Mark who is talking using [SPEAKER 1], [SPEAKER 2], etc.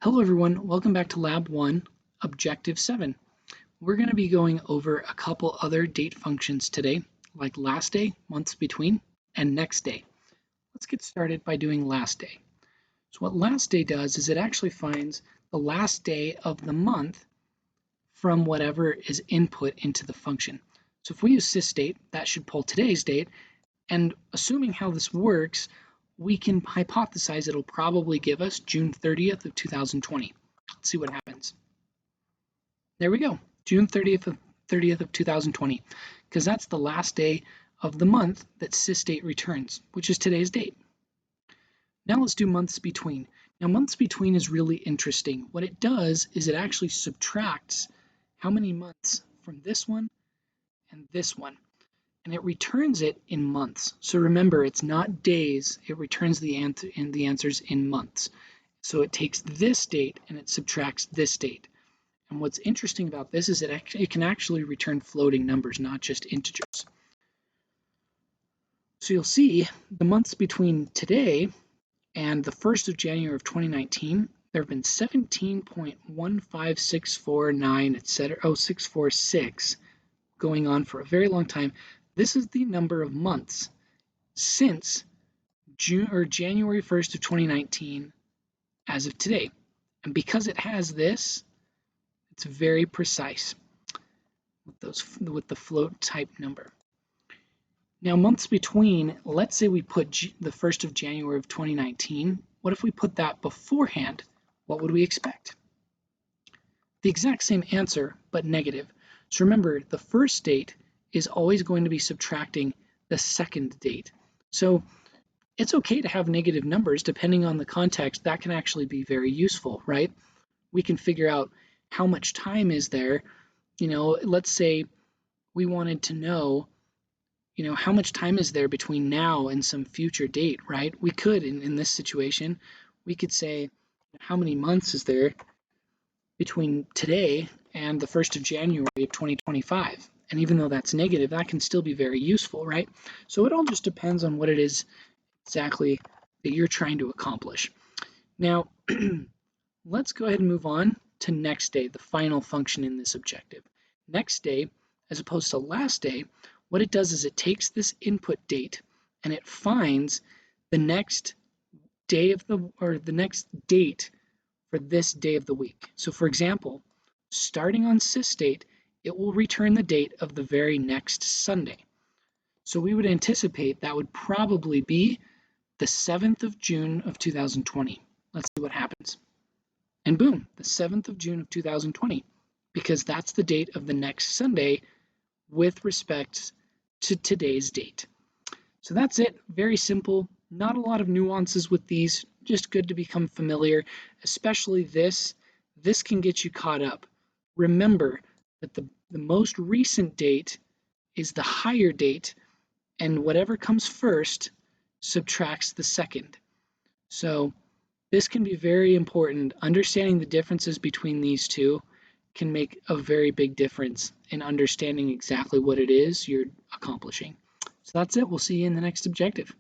[SPEAKER 1] Hello everyone, welcome back to Lab 1, Objective 7. We're going to be going over a couple other date functions today, like last day, months between, and next day. Let's get started by doing last day. So what last day does is it actually finds the last day of the month from whatever is input into the function. So if we use sysdate, that should pull today's date, and assuming how this works, we can hypothesize it'll probably give us June 30th of 2020. Let's see what happens. There we go, June 30th of 2020, because that's the last day of the month that sysdate returns, which is today's date. Now let's do months between. Now months between is really interesting. What it does is it actually subtracts how many months from this one and this one, and it returns it in months. So remember, it's not days, it returns the answers in months. So it takes this date and it subtracts this date. And what's interesting about this is it can actually return floating numbers, not just integers. So you'll see the months between today and the 1st of January of 2019, there have been 17.15649, etc. 646 going on for a very long time. This is the number of months since January 1st of 2019 as of today. And because it has this, it's very precise with the float type number. Now months between, let's say we put the 1st of January of 2019. What if we put that beforehand? What would we expect? The exact same answer, but negative. So remember, the first date is always going to be subtracting the second date. So it's okay to have negative numbers depending on the context. That can actually be very useful, right? We can figure out how much time is there. Let's say we wanted to know, how much time is there between now and some future date, right? We could, in this situation, we could say, how many months is there between today and the 1st of January of 2025? And even though that's negative, that can still be very useful, right? So it all just depends on what it is exactly that you're trying to accomplish. Now, let's go ahead and move on to next day, the final function in this objective. Next day, as opposed to last day, what it does is it takes this input date and it finds the next day the next date for this day of the week. So for example, starting on sysdate, it will return the date of the very next Sunday. So we would anticipate that would probably be the 7th of June of 2020. Let's see what happens. And boom, the 7th of June of 2020, because that's the date of the next Sunday with respect to today's date. So that's it, very simple, not a lot of nuances with these, just good to become familiar, especially this can get you caught up. Remember that the most recent date is the higher date, and whatever comes first subtracts the second. So this can be very important. Understanding the differences between these two can make a very big difference in understanding exactly what it is you're accomplishing. So that's it. We'll see you in the next objective.